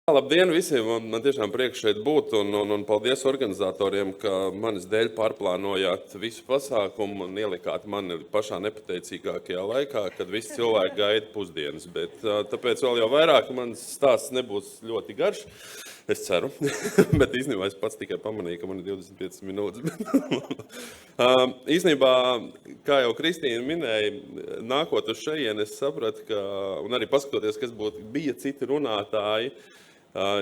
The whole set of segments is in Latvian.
Labdien visiem! Man tiešām prieks šeit būt un paldies organizatoriem, ka manis dēļ pārplānojāt visu pasākumu un ielikāt mani pašā nepateicīgākajā laikā, kad visi cilvēki gaida pusdienas. Bet tāpēc vēl jau vairāk mans stāsts nebūs ļoti garš. Es ceru, bet īstenībā es pats tikai pamanīju, ka man ir 25 minūtes. Īstenībā, kā jau Kristīna minēja, nākot uz šejien, es sapratu, un arī paskatoties, kas bija citi runātāji,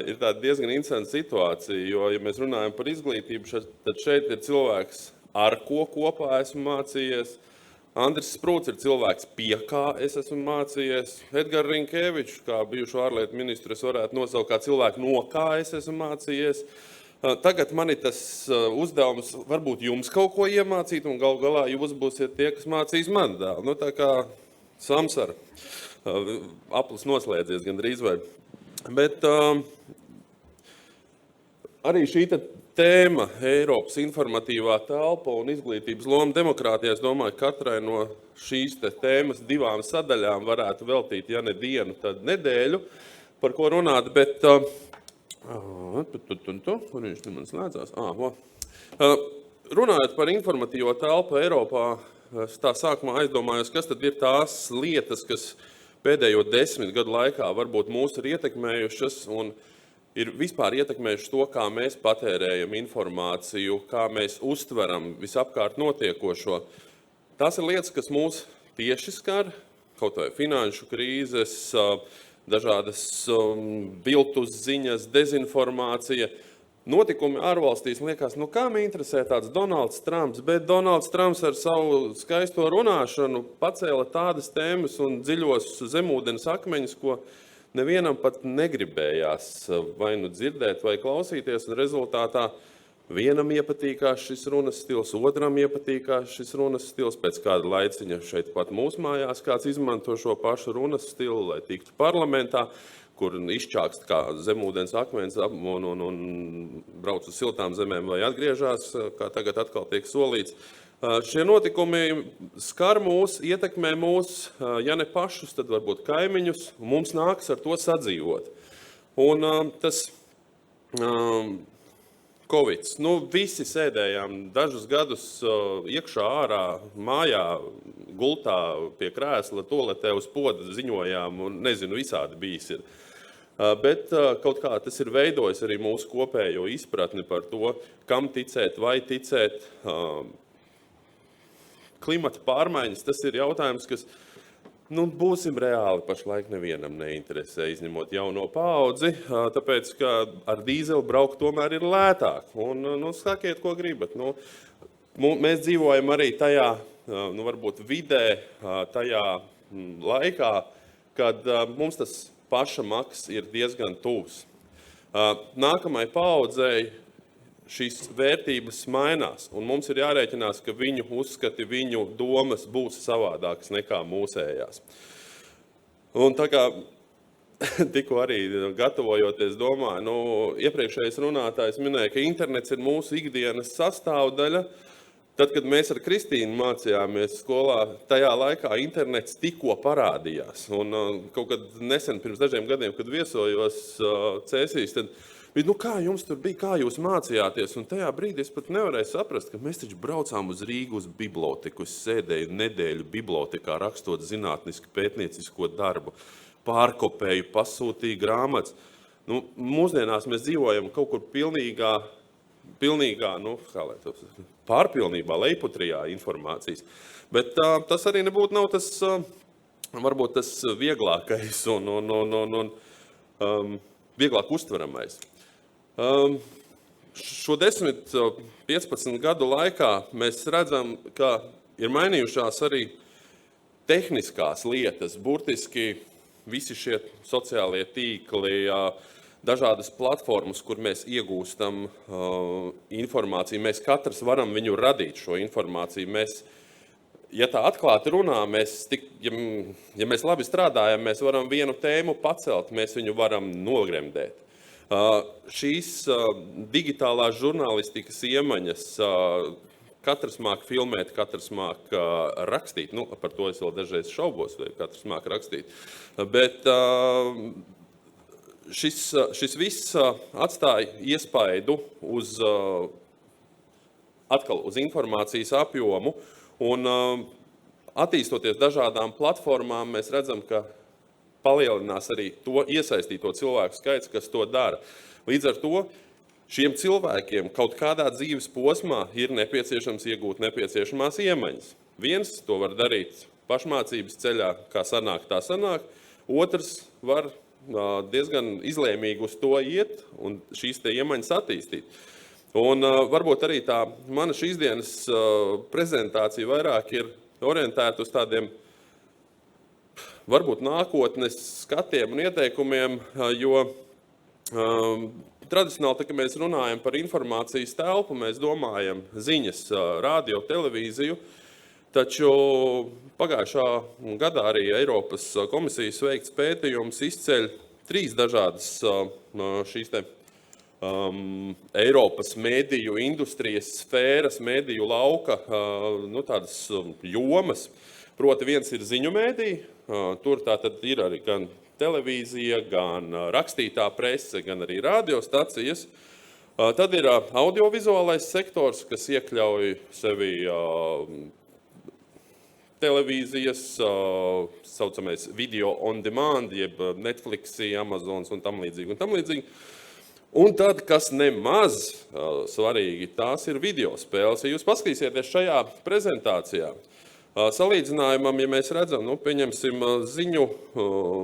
ir tāda diezgan interesanta situācija, jo, ja mēs runājam par izglītību, tad šeit ir cilvēks, ar ko kopā esmu mācījies. Andris Sprūts ir cilvēks, pie kā es esmu mācījies. Edgars Rinkēvičs, kā bijušo ārlietu ministru, es varētu nosaukt kā cilvēku, no kā es esmu mācījies. Tagad man ir tas uzdevums varbūt jums kaut ko iemācīt, un galu galā jūs būsiet tie, kas mācīs man dēlu. Nu, tā kā samsara, aplis noslēdzies gandrīz vai. Bet arī šī tēma, Eiropas informatīvā telpa un izglītības loma demokrātijā, es domāju, katrai no šīs tēmas divām sadaļām varētu veltīt, ja ne dienu, tad nedēļu, par ko runāt, bet kur viņš man slēdzās? Runājot par informatīvo telpu Eiropā, es tā sākumā aizdomājos, kas tad ir tās lietas, kas pēdējo 10 gadu laikā varbūt mūs ir ietekmējušas un ir vispār ietekmējuši to, kā mēs patērējam informāciju, kā mēs uztveram visapkārt notiekošo. Tās ir lietas, kas mūs tieši skar, kaut vai finanšu krīzes, dažādas viltus ziņas, dezinformācija. Notikumi ārvalstīs liekas, kā man interesē tāds Donalds Trumps, bet Donalds Trumps ar savu skaisto runāšanu pacēla tādas tēmas un dziļos zemūdens akmeņus, ko nevienam pat negribējās vai nu dzirdēt vai klausīties, un rezultātā vienam iepatīkās šis runas stils, otram iepatīkās šis runas stils, pēc kāda laiciņa šeit pat mūsu mājās kāds izmanto šo pašu runas stilu, lai tiktu parlamentā, kur izčākst kā zemūdens akmens un brauc uz siltām zemēm vai atgriežās, kā tagad atkal tiek solīts. Šie notikumi skar mūs, ietekmē mūs, ja ne pašus, tad varbūt kaimiņus, un mums nāks ar to sadzīvot. Un tas Covids, visi sēdējām dažus gadus iekšā ārā, mājā, gultā pie krēsla, toaletē uz poda ziņojām un nezinu, visādi bijis ir. Bet kaut kā tas ir veidojis arī mūsu kopējo izpratni par to, kam ticēt vai ticēt. Klimata pārmaiņas, tas ir jautājums, kas, būsim reāli, pašlaik nevienam neinteresē, izņemot jauno paudzi, tāpēc, ka ar dīzeli braukt tomēr ir lētāk. Un, sakiet, ko gribat. Mēs dzīvojam arī tajā, varbūt vidē, tajā laikā, kad mums tas paša maks ir diezgan tuvs. Nākamai paaudzei šīs vērtības mainās, un mums ir jārēķinās, ka viņu uzskati, viņu domas būs savādākas nekā mūsējās. Un tā kā tikko arī gatavojoties domāju, iepriekšējais runātājs minēja, ka internets ir mūsu ikdienas sastāvdaļa. Tad, kad mēs ar Kristīnu mācījāmies skolā, tajā laikā internets tikko parādījās. Un kaut kad nesen, pirms dažiem gadiem, kad viesojos Cēsīs, tad bija, kā jums tur bija, kā jūs mācījāties? Un tajā brīdī es pat nevarēju saprast, ka mēs taču braucām uz Rīgu uz biblioteku. Es sēdēju nedēļu bibliotekā, rakstot zinātnisku pētniecisko darbu, pārkopēju, pasūtīju grāmatas. Mūsdienās mēs dzīvojam kaut kur pilnīgā, pārpilnībā, leiputrijā informācijas. Bet tas arī nebūtu nav tas, varbūt tas vieglākais un vieglāk uztveramais. Šo 10-15 gadu laikā mēs redzam, ka ir mainījušās arī tehniskās lietas, burtiski visi šie sociālie tīkli, dažādas platformas, kur mēs iegūstam informāciju. Mēs katrs varam viņu radīt, šo informāciju. Ja tā atklāti runā, ja mēs labi strādājam, mēs varam vienu tēmu pacelt, mēs viņu varam nogremdēt. Šīs digitālās žurnālistikas iemaņas, katrs māk filmēt, katrs māk rakstīt. Par to es vēl dažreiz šaubos, vai katrs māk rakstīt. Bet šis viss atstāja iespaidu atkal uz informācijas apjomu, un attīstoties dažādām platformām, mēs redzam, ka palielinās arī to iesaistīto cilvēku skaits, kas to dara. Līdz ar to šiem cilvēkiem kaut kādā dzīves posmā ir nepieciešams iegūt nepieciešamās iemaņas. Viens to var darīt pašmācības ceļā, kā sanāk, tā sanāk. Otrs var diezgan izlēmīgi uz to iet un šīs te iemaņas attīstīt. Un varbūt arī tā mana šīs dienas prezentācija vairāk ir orientēta uz tādiem varbūt nākotnes skatiem un ieteikumiem, jo tradicionāli, tā, kad mēs runājam par informācijas telpu, mēs domājam ziņas, radio, televīziju, taču pagājušā gadā arī Eiropas komisijas veikts pētījums izceļ 3 dažādas šīs te Eiropas mediju industrijas sfēras, mediju lauka, tādas jomas. Proti viens ir ziņu mediji, tur tātad ir arī gan televīzija, gan rakstītā prese, gan arī radiostacijas. Tad ir audiovizuālais sektors, kas iekļauj sevi televīzijas, saucamais video on demand, jeb Netflixi, Amazons un tam līdzīgi. Un tad, kas nemaz svarīgi, tās ir video spēles. Ja jūs paskatīsieties šajā prezentācijā, salīdzinājumam, ja mēs redzam, pieņemsim ziņu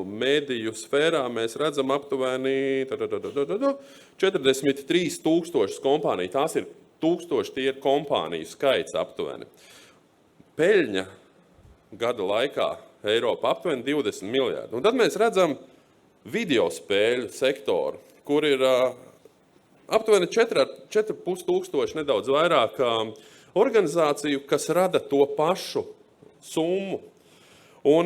mēdīju sfērā, mēs redzam aptuveni 43,000 kompāniju. Tās ir 1000 tie ir kompāniju skaits aptuveni. Peļņa gada laikā Eiropā aptuveni 20 miljardi. Un tad mēs redzam video spēļu sektoru, kur ir aptuveni 4,500 nedaudz vairāk organizāciju, kas rada to pašu summu. Un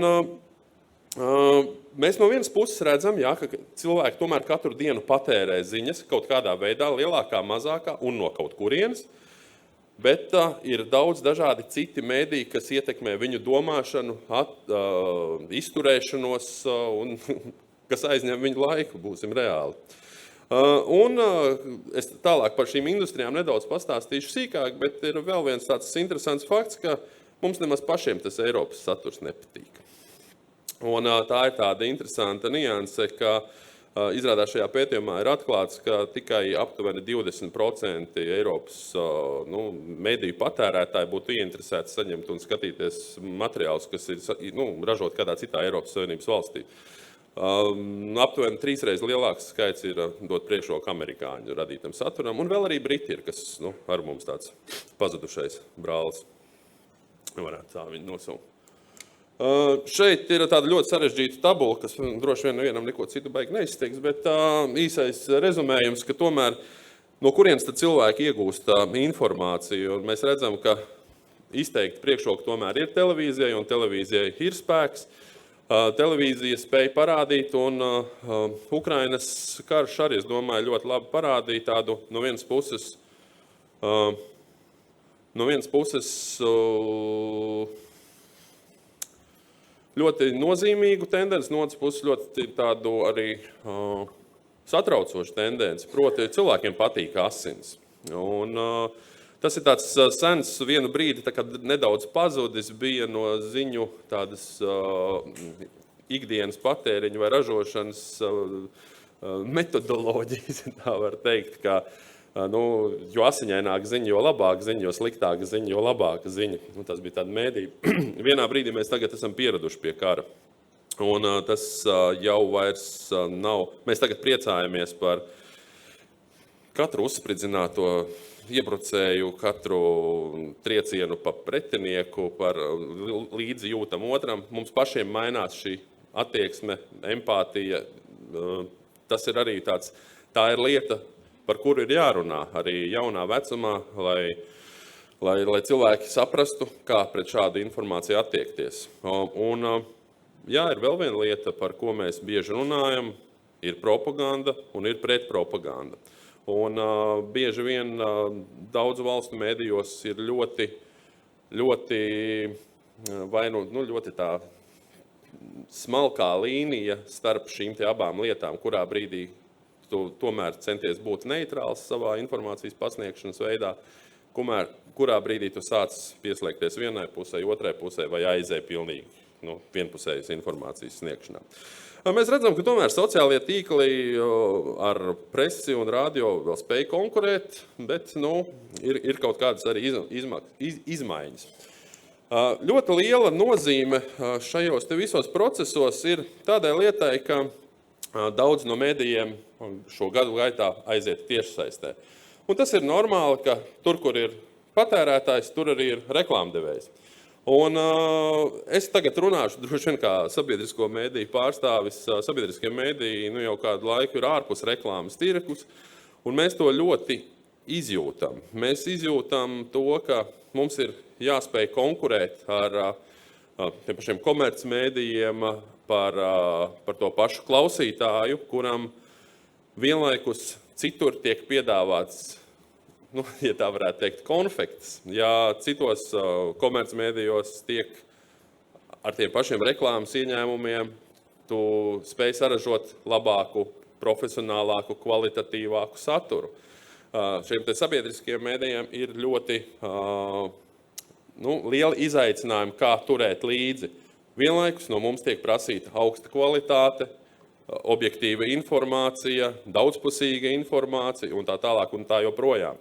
mēs no vienas puses redzam, ka cilvēki tomēr katru dienu patērē ziņas kaut kādā veidā, lielākā, mazākā un no kaut kurienes, bet ir daudz dažādi citi mēdīji, kas ietekmē viņu domāšanu, izturēšanos un kas aizņem viņu laiku, būsim reāli. Un es tālāk par šīm industrijām nedaudz pastāstīšu sīkāk, bet ir vēl viens tāds interesants fakts, ka mums nemaz pašiem tas Eiropas saturs nepatīk. Un tā ir tāda interesanta nianse, ka izrādās šajā pētījumā ir atklāts, ka tikai aptuveni 20% Eiropas mediju patērētāji būtu ieinteresēti saņemt un skatīties materiālus, kas ir ražot kādā citā Eiropas Savienības valstī. Aptuveni 3 reizes lielāks skaits ir dot priekšroku amerikāņu radītam saturam, un vēl arī briti ir, kas ar mums tāds pazudušais brālis. Varētu tā viņu nosaukt. Šeit ir tāda ļoti sarežģīta tabula, kas droši vien nevienam neko citu baigi neizteiks, bet īsais rezumējums, ka tomēr no kurienes tad cilvēki iegūst informāciju. Un mēs redzam, ka izteikti priekšroku tomēr ir televīzijai, un televīzijai ir spēks. Televīzija spēja parādīt, un Ukrainas karš arī, es domāju, ļoti labi parādīja tādu no vienas puses ļoti nozīmīgu tendenci, no otras puses ļoti tādu arī satraucošu tendenci, proti cilvēkiem patīk asins. Un tas ir tāds sens vienu brīdi, tā kā nedaudz pazudis bija no ziņu tādas ikdienas patēriņa vai ražošanas metodoloģijas, tā var teikt, ka jo asiņaināk ziņa, jo labāk ziņa, jo sliktāka ziņa, jo labāka ziņa. Tas bija tāda mēdīja. Vienā brīdī mēs tagad esam pieraduši pie kara. Un tas jau vairs nav. Mēs tagad priecājamies par katru uzspridzināto iebrucēju, katru triecienu pa pretinieku, par līdzi jūtam otram. Mums pašiem mainās šī attieksme, empātija. Tas ir arī tā ir lieta, par kuru ir jārunā arī jaunā vecumā, lai cilvēki saprastu, kā pret šādu informāciju attiekties. Un ir vēl viena lieta, par ko mēs bieži runājam, ir propaganda un ir pretpropaganda. Un bieži vien daudzu valstu medijos ir ļoti tā smalkā līnija starp šīm te abām lietām, kurā brīdī tu tomēr centies būt neitrāls savā informācijas pasniegšanas veidā, kurā brīdī tu sāc pieslēgties vienai pusē, otrai pusē vai aizēj pilnīgi vienpusējas informācijas sniegšanā. Mēs redzam, ka tomēr sociālie tīkli ar presi un radio vēl spēj konkurēt, bet ir kaut kādas arī izmaiņas. Ļoti liela nozīme šajos te visos procesos ir tādai lietai, ka daudz no medijiem šo gadu gaitā aiziet tiešsaistē. Un tas ir normāli, ka tur, kur ir patērētājs, tur arī ir reklāmdevējs. Un es tagad runāšu droši vien kā sabiedrisko mediju pārstāvis. Sabiedriskie mediji jau kādu laiku ir ārpus reklāmas tirgus, un mēs to ļoti izjūtam. Mēs izjūtam to, ka mums ir jāspēj konkurēt ar tiem pašiem komercmedijiem, par to pašu klausītāju, kuram vienlaikus citur tiek piedāvāts, ja tā varētu teikt, konfekts. Ja citos komercmedijos tiek ar tiem pašiem reklāmas ieņēmumiem, tu spēj saražot labāku, profesionālāku, kvalitatīvāku saturu. Šiem te sabiedriskiem medijiem ir ļoti lieli izaicinājumi, kā turēt līdzi. Vienlaikus no mums tiek prasīta augsta kvalitāte, objektīva informācija, daudzpusīga informācija un tā tālāk un tā joprojām.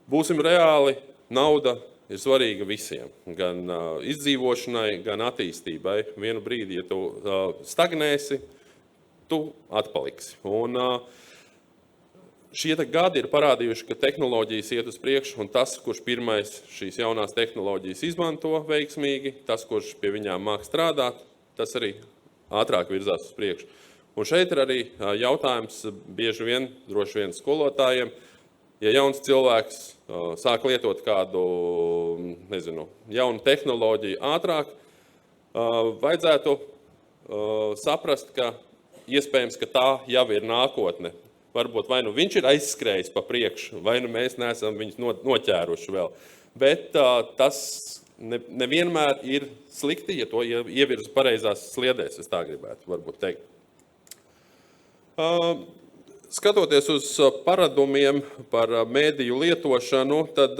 Būsim reāli, nauda ir svarīga visiem, gan izdzīvošanai, gan attīstībai. Vienu brīdi, ja tu stagnēsi, tu atpaliksi. Un šie gadi ir parādījuši, ka tehnoloģijas iet uz priekšu, un tas, kurš pirmais šīs jaunās tehnoloģijas izmanto veiksmīgi, tas, kurš pie viņām māk strādāt, tas arī ātrāk virzās uz priekšu. Un šeit ir arī jautājums bieži vien, droši vien skolotājiem, ja jauns cilvēks sāk lietot kādu, jaunu tehnoloģiju ātrāk, vajadzētu saprast, ka iespējams, ka tā jau ir nākotne. Varbūt vai viņš ir aizskrējis pa priekšu, vai mēs neesam viņus noķēruši vēl. Bet tas nevienmēr ir slikti, ja to ievirz pareizās sliedēs, es tā gribētu varbūt teikt. Skatoties uz paradumiem par mēdīju lietošanu, tad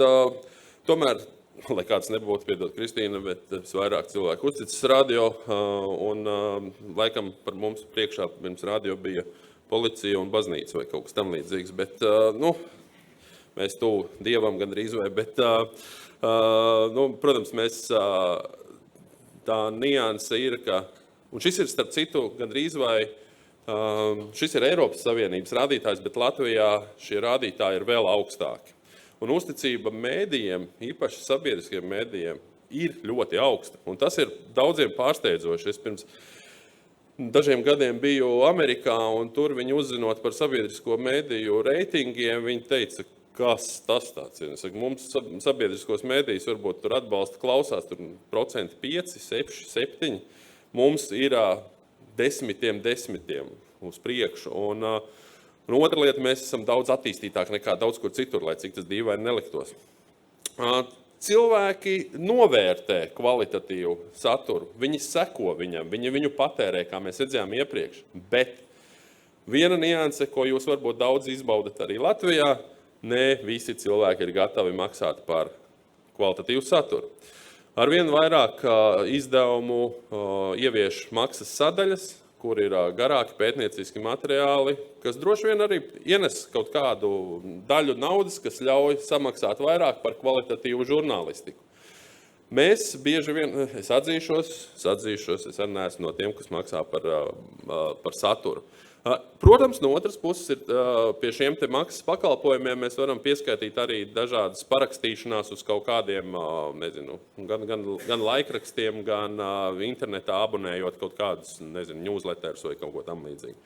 tomēr, lai kāds nebūtu, piedod Kristīna, bet vairāk cilvēku uzticas radio, un laikam par mums priekšā pirms radio bija policija un baznīca vai kaut kas tam līdzīgs, bet, mēs tuvu Dievam gandrīz vai, bet, protams, mēs tā nianse ir, ka, un šis ir starp citu gandrīz vai, šis ir Eiropas Savienības rādītājs, bet Latvijā šie rādītāji ir vēl augstāki. Un uzticība mēdījiem, īpaši sabiedriskiem mēdījiem, ir ļoti augsta, un tas ir daudziem pārsteidzoši. Es pirms dažiem gadiem biju Amerikā, un tur viņi uzzinot par sabiedrisko mediju reitingiem, viņi teica, kas tas tāds ir. Es saku, mums sabiedriskos medijus varbūt tur atbalsta klausās, tur 5%, 6, 7. Mums ir desmitiem uz priekšu. Un otra lieta, mēs esam daudz attīstītāki nekā daudz kur citur, lai cik tas dīvaini neliktos. Cilvēki novērtē kvalitatīvu saturu, viņi seko viņam, viņi viņu patērē, kā mēs redzējām iepriekš. Bet viena nianse, ko jūs varbūt daudz izbaudat arī Latvijā, ne visi cilvēki ir gatavi maksāt par kvalitatīvu saturu. Arvien vairāk izdevumu ievieš maksas sadaļas, kur ir garāki pētnieciski materiāli, kas droši vien arī ienes kaut kādu daļu naudas, kas ļauj samaksāt vairāk par kvalitatīvu žurnālistiku. Mēs bieži vien, es atzīšos, es arī neesmu no tiem, kas maksā par saturu. Protams, no otras puses ir pie šiem te maksas pakalpojumiem mēs varam pieskaitīt arī dažādas parakstīšanās uz kaut kādiem, gan laikrakstiem, gan internetā abonējot kaut kādus, newsletterus vai kaut ko tam līdzīgu.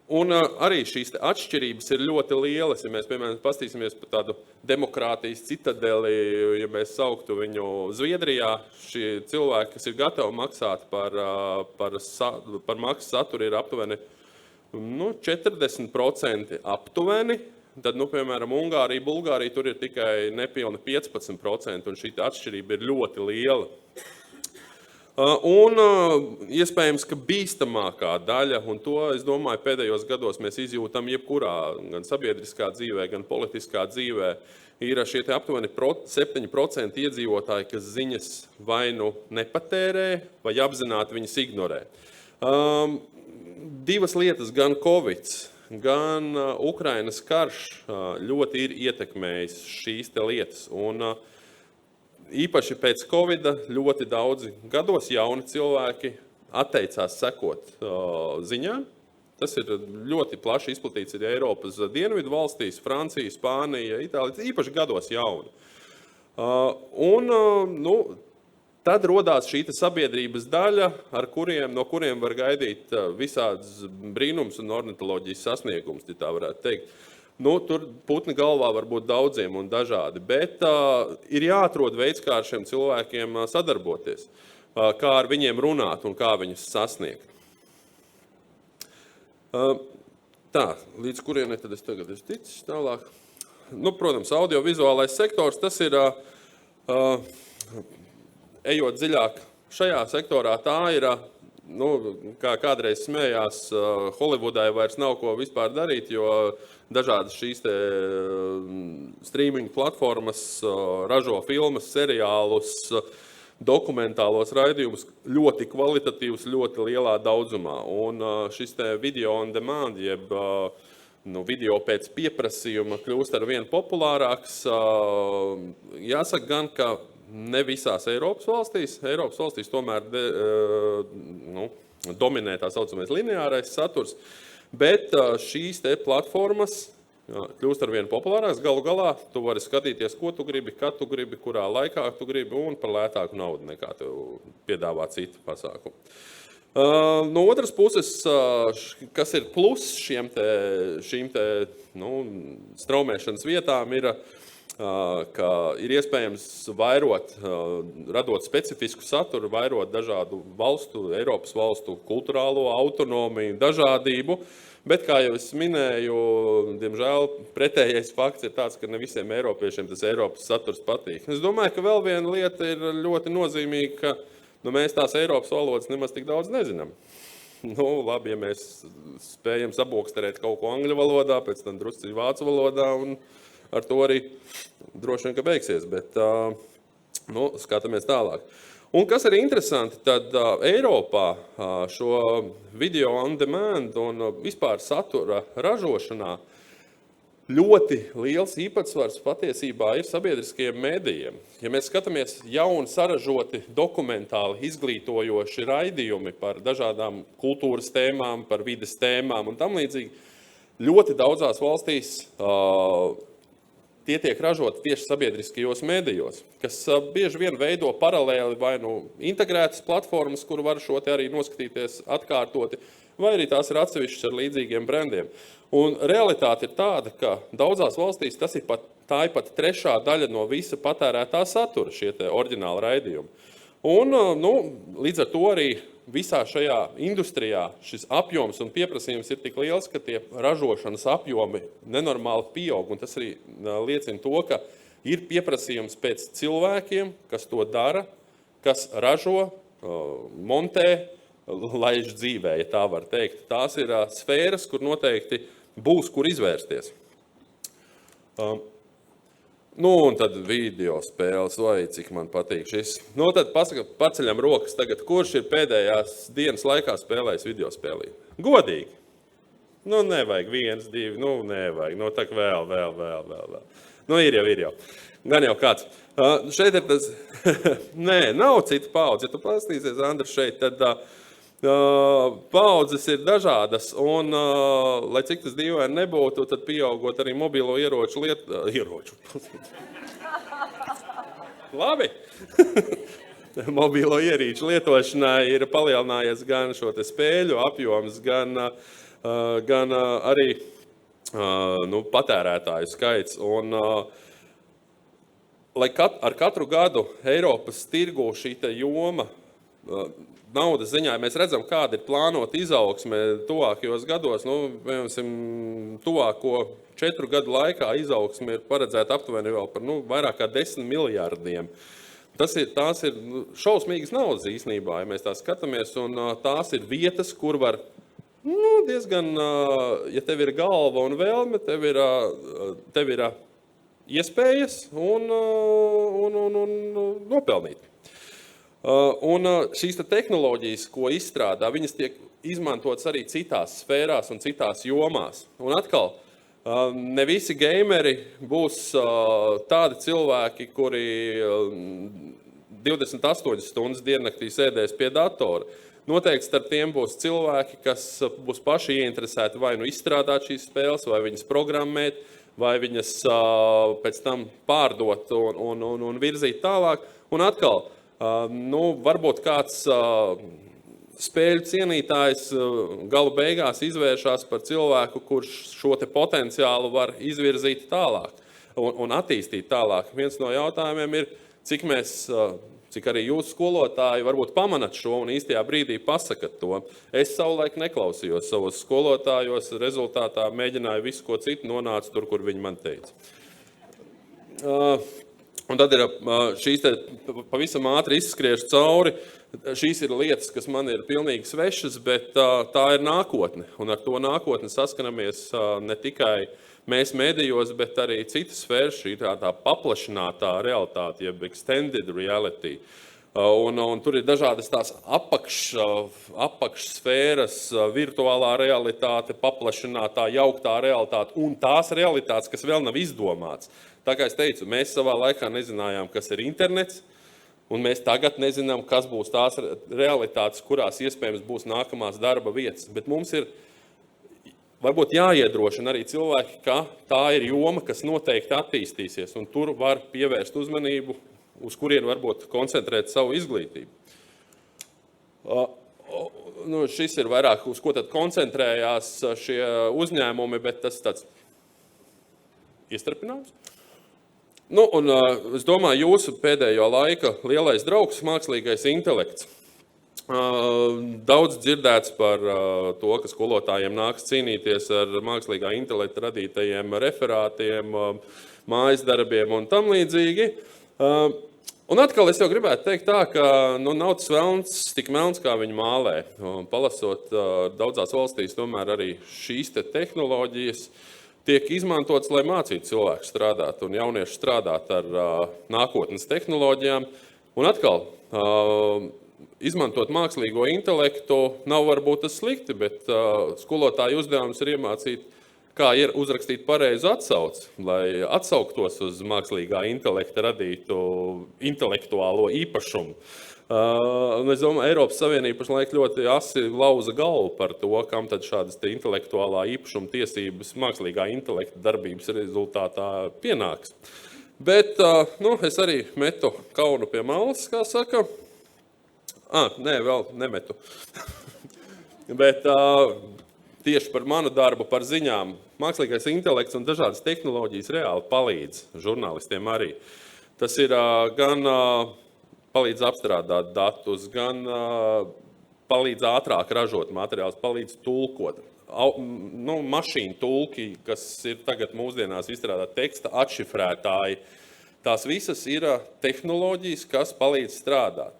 Un arī šīs atšķirības ir ļoti lielas, ja mēs, piemēram, pastīsimies par tādu demokrātijas citadeli, ja mēs sauktu viņu Zviedrijā, šie cilvēki, kas ir gatavi maksāt par maksas saturu, ir aptuveni 40% aptuveni, tad, piemēram, Ungārija, Bulgārija, tur ir tikai nepilni 15%, un šī atšķirība ir ļoti liela. Iespējams, ka bīstamākā daļa, un to, es domāju, pēdējos gados mēs izjūtam jebkurā, gan sabiedriskā dzīvē, gan politiskā dzīvē, ir šie aptuveni 7% iedzīvotāji, kas ziņas vai nu nepatērē, vai apzināti viņas ignorē. Divas lietas, gan Covid, gan Ukrainas karš ļoti ir ietekmējis šīs te lietas. Un īpaši pēc Covida ļoti daudzi gados jauni cilvēki atteicās sekot ziņām. Tas ir ļoti plaši izplatīts ir Eiropas dienvidu valstīs, Francija, Spānija, Itālija, īpaši gados jauni. Tad rodās šī sabiedrības daļa, no kuriem var gaidīt visādas brīnums un ornitoloģijas sasniegums, ja tā varētu teikt. Tur putni galvā var būt daudziem un dažādi, bet ir jāatrod veids, kā ar šiem cilvēkiem sadarboties, kā ar viņiem runāt un kā viņus sasniegt. Tā, līdz kurienai tad es tagad esmu ticis tālāk. Protams, audiovizuālais sektors, tas ir, ejot dziļāk šajā sektorā, tā ir, kā kādreiz smējās, Holivudai vairs nav ko vispār darīt, jo dažādas šīs streaming platformas ražo filmas, seriālus, dokumentālos raidījumus ļoti kvalitatīvus, ļoti lielā daudzumā. Un šis video on demand, jeb video pēc pieprasījuma kļūst ar vien populārāks. Jāsaka gan, ka ne visās Eiropas valstīs. Eiropas valstīs tomēr dominē tā saucamais lineārais saturs, bet šīs te platformas kļūst ar vien populārāks. Galu galā tu vari skatīties, ko tu gribi, kad tu gribi, kurā laikā tu gribi un par lētāku naudu nekā tev piedāvā citu pasākumu. No otras puses, kas ir plus šīm straumēšanas vietām, ir, ka ir iespējams vairot, radot specifisku saturu, vairot dažādu valstu, Eiropas valstu kulturālo autonomiju, dažādību. Bet, kā jau es minēju, diemžēl pretējais fakts ir tāds, ka ne visiem eiropiešiem tas Eiropas saturs patīk. Es domāju, ka vēl viena lieta ir ļoti nozīmīga, ka mēs tās Eiropas valodas nemaz tik daudz nezinām. Labi, ja mēs spējam saboksterēt kaut ko angļu valodā, pēc tam drusci vācu valodā, un ar to arī droši vien, ka beigsies, bet skatāmies tālāk. Un kas ir interesanti, tad Eiropā šo video on demand un vispār satura ražošanā ļoti liels īpatsvars patiesībā ir sabiedriskajiem medijiem. Ja mēs skatāmies jauni saražoti dokumentāli izglītojoši raidījumi par dažādām kultūras tēmām, par vides tēmām un tam līdzīgi, ļoti daudzās valstīs tie tiek ražoti tieši sabiedriskajos medijos, kas bieži vien veido paralēli vai integrētas platformas, kuru var šo te arī noskatīties atkārtoti, vai arī tās ir atsevišķas ar līdzīgiem brandiem. Un realitāte ir tāda, ka daudzās valstīs tā ir pat trešā daļa no visa patērētā satura, šie te oriģināli raidījumi. Un līdz ar to arī visā šajā industrijā šis apjoms un pieprasījums ir tik liels, ka tie ražošanas apjomi nenormāli pieaug. Un tas arī liecina to, ka ir pieprasījums pēc cilvēkiem, kas to dara, kas ražo, montē, laiž dzīvē, ja tā var teikt. Tās ir sfēras, kur noteikti būs, kur izvērsties. Un tad video spēles, vai cik man patīk šis. Tad paceļam rokas tagad, kurš ir pēdējās dienas laikā spēlējis video spēlī? Godīgi. Nevajag 1, 2, nevajag. Tak vēl. Ir jau. Gan jau kāds. Šeit ir tas, nē, nav cita paudze. Ja tu pastīsies, Andris, šeit, tad paudzes ir dažādas, un, lai cik tas dīvaini nebūtu, tad pieaugot arī mobilo ieroču ieroču. Labi. Mobilo ierīču lietošanā ir palielinājies gan šo te spēļu apjoms, gan arī patērētāju skaits. Un, lai ar katru gadu Eiropas tirgu šī te joma naudas ziņā, mēs redzam, kāda ir plānota izaugsme tuvākajos gados. Tuvāko 4 gadu laikā izaugsme ir paredzēta aptuveni vēl par vairāk kā 10 miljārdiem. tās ir šausmīgas naudas īstenībā, ja mēs tā skatāmies, un tās ir vietas, kur var diezgan, ja tev ir galva un vēlme, tev ir iespējas un nopelnīt. Un šīs tehnoloģijas, ko izstrādā, viņas tiek izmantotas arī citās sfērās un citās jomās. Un atkal, ne visi gameri būs tādi cilvēki, kuri 28 stundas diennaktī sēdēs pie datora. Noteikti starp tiem būs cilvēki, kas būs paši ieinteresēti vai nu izstrādāt šīs spēles, vai viņas programmēt, vai viņas pēc tam pārdot un virzīt tālāk. Un atkal, varbūt kāds spēļu cienītājs galu beigās izvēršās par cilvēku, kurš šo te potenciālu var izvirzīt tālāk un attīstīt tālāk. Viens no jautājumiem ir, cik arī jūs skolotāji varbūt pamanat šo un īstajā brīdī pasakat to. Es savulaik neklausījos savos skolotājos, rezultātā mēģināju visu ko citu, nonācu tur, kur viņi man teica. Un tad ir šīs te pavisam ātri izskriešu cauri. Šīs ir lietas, kas man ir pilnīgi svešas, bet tā ir nākotne. Un ar to nākotni saskaramies ne tikai mēs medijos, bet arī citas sfēras, šī tā paplašinātā realitāte, jeb extended reality. Un tur ir dažādas tās apakšsfēras, virtuālā realitāte, paplašinātā, jauktā realitāte un tās realitātes, kas vēl nav izdomāts. Tā kā es teicu, mēs savā laikā nezinājām, kas ir internets, un mēs tagad nezinām, kas būs tās realitātes, kurās iespējams būs nākamās darba vietas. Bet mums ir varbūt jāiedrošina arī cilvēki, ka tā ir joma, kas noteikti attīstīsies, un tur var pievērst uzmanību, uz kurien varbūt koncentrēt savu izglītību. Šis ir vairāk, uz ko tad koncentrējās šie uzņēmumi, bet tas tāds iestrapinājums. Un es domāju, jūsu pēdējo laika lielais draugs, mākslīgais intelekts. Daudz dzirdēts par to, ka skolotājiem nāks cīnīties ar mākslīgā intelekta radītajiem referātiem, mājas darbiem un tam līdzīgi. Un atkal es jau gribētu teikt tā, ka nav tas velns tik melns, kā viņi mālē. Palasot daudzās valstīs, tomēr arī šīs tehnoloģijas tiek izmantotas, lai mācītu cilvēku strādāt un jauniešu strādāt ar nākotnes tehnoloģijām. Un atkal, izmantot mākslīgo intelektu nav varbūt tas slikti, bet skolotāju uzdevums ir iemācīt, kā ir uzrakstīt pareizu atsauci, lai atsauktos uz mākslīgā intelekta radītu intelektuālo īpašumu. Es domāju, Eiropas Savienība pašlaik ļoti asi lauza galvu par to, kam tad šādas intelektuālā īpašuma tiesības mākslīgā intelekta darbības rezultātā pienāks. Bet es arī metu kaunu pie malas, kā saka. Vēl nemetu. Bet tieši par manu darbu, par ziņām, mākslīgais intelekts un dažādas tehnoloģijas reāli palīdz žurnālistiem arī. Tas ir gan palīdz apstrādāt datus, gan palīdz ātrāk ražot materiālus, palīdz tulkot. Mašīnu tulki, kas ir tagad mūsdienās izstrādāt teksta atšifrētāji, tās visas ir tehnoloģijas, kas palīdz strādāt.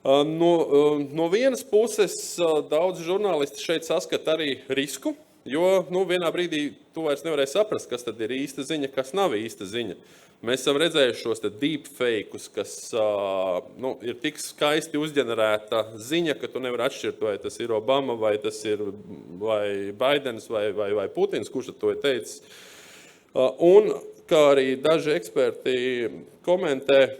No vienas puses daudz žurnālisti šeit saskata arī risku, jo vienā brīdī tu vairs nevarēsi saprast, kas tad ir īsta ziņa, kas nav īsta ziņa. Mēs esam redzējuši šos deepfake'us, kas ir tik skaisti uzģenerēta ziņa, ka tu nevari atšķirt, vai tas ir Obama, vai tas ir vai Baidens, vai Putins, kurš to ir teicis. Un kā arī daži eksperti komentē,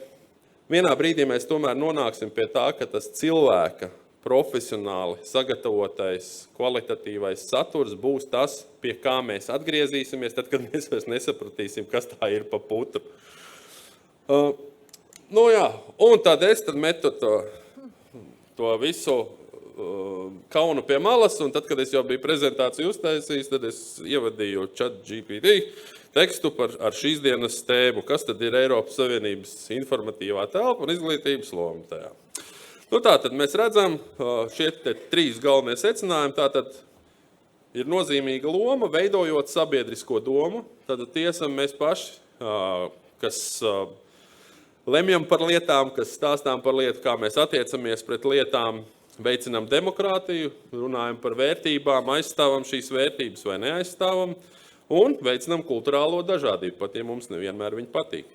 vienā brīdī mēs tomēr nonāksim pie tā, ka tas cilvēka profesionāli sagatavotais, kvalitatīvais saturs būs tas, pie kā mēs atgriezīsimies, tad, kad mēs vairs nesapratīsim, kas tā ir pa putru. Un tad es metu to visu kaunu pie malas, un tad, kad es jau biju prezentāciju uztaisījis, tad es ievadīju ChatGPT tekstu ar šīs dienas tēmu, kas tad ir Eiropas Savienības informatīvā telpa un izglītības loma tajā. Tātad mēs redzam šie 3 galvenie secinājumi. Tātad ir nozīmīga loma, veidojot sabiedrisko domu. Tad tie esam mēs paši, kas lemjam par lietām, kas stāstām par lietu, kā mēs attiecamies pret lietām, veicinām demokrātiju, runājam par vērtībām, aizstāvam šīs vērtības vai neaizstāvam, un veicinām kulturālo dažādību, pat ja mums nevienmēr viņi patīk.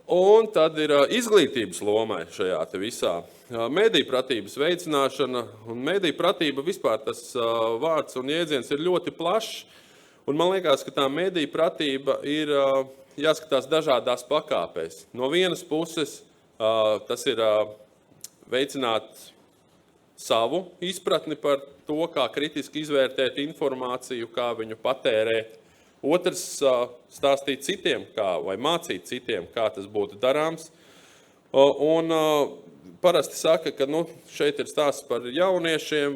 Un tad ir izglītības lomai šajā te visā. Medijpratības veicināšana, un medijpratība vispār tas vārds un jēdziens ir ļoti plašs, un man liekas, ka tā medijpratība ir jāskatās dažādās pakāpēs. No vienas puses tas ir veicināt savu izpratni par to, kā kritiski izvērtēt informāciju, kā viņu patērēt. Otrs stāstīt citiem, vai mācīt citiem, kā tas būtu darāms. Un parasti saka, ka šeit ir stāsts par jauniešiem,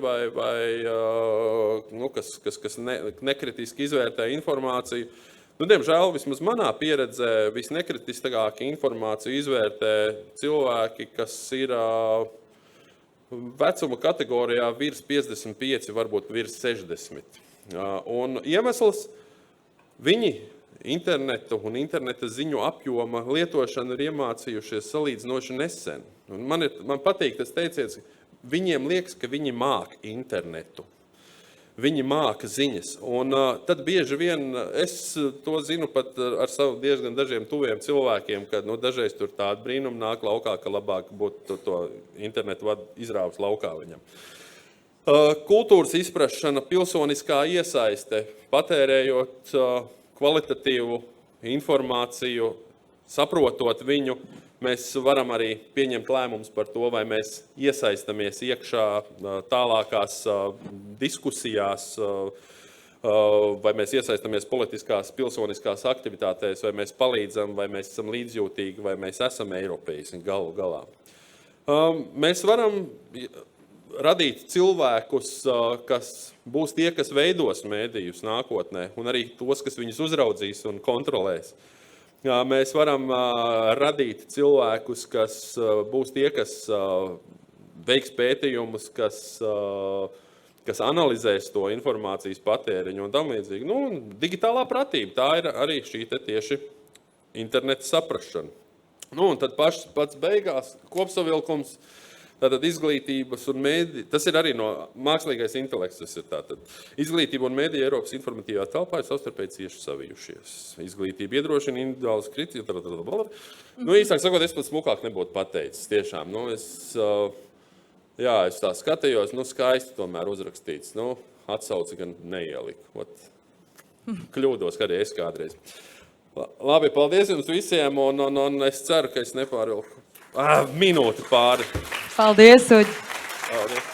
kas nekritiski izvērtē informāciju. Diemžēl, vismaz manā pieredzē, visnekritiskāk informāciju izvērtē cilvēki, kas ir vecuma kategorijā virs 55, varbūt virs 60. Un iemesls, viņi internetu un interneta ziņu apjoma lietošanu ir iemācījušies salīdzinoši nesen. Man patīk tas teiciens, viņiem liekas, ka viņi māk internetu. Viņi māka ziņas. Un tad bieži vien, es to zinu pat ar savu diezgan dažiem tuviem cilvēkiem, kad dažreiz tur tāda brīnuma nāk laukā, ka labāk būtu to internetu izrāvus laukā viņam. Kultūras izprašana, pilsoniskā iesaiste, patērējot kvalitatīvu informāciju, saprotot viņu, mēs varam arī pieņemt lēmumus par to, vai mēs iesaistamies iekšā tālākās diskusijās, vai mēs iesaistamies politiskās, pilsoniskās aktivitātēs, vai mēs palīdzam, vai mēs esam līdzjūtīgi, vai mēs esam eiropeiski galu galā. Mēs varam radīt cilvēkus, kas būs tie, kas veidos mēdījus nākotnē, un arī tos, kas viņus uzraudzīs un kontrolēs. Mēs varam radīt cilvēkus, kas būs tie, kas veiks pētījumus, kas analizēs to informācijas patēriņu un tam līdzīgi. Digitālā pratība, tā ir arī šī tieši interneta saprašana. Un tad pats beigās kopsavilkums, tātad izglītības un mēdī, tas ir arī no mākslīgais intelekts, tas ir tātad. Izglītība un mēdī Eiropas informatīvā telpā ir savstarpēji cieši savijušies. Izglītība iedrošina individuālas kritikas. Īsāk sakot, es pat smukāk nebūtu pateicis, tiešām. Es tā skatījos, skaisti tomēr uzrakstīts. Atsauci gan neieliku. Kļūdos, arī es kādreiz. Labi, paldies jums visiem, un es ceru, ka es nepārvilku. Minūti pāri. Paldies, Uģi! Paldies.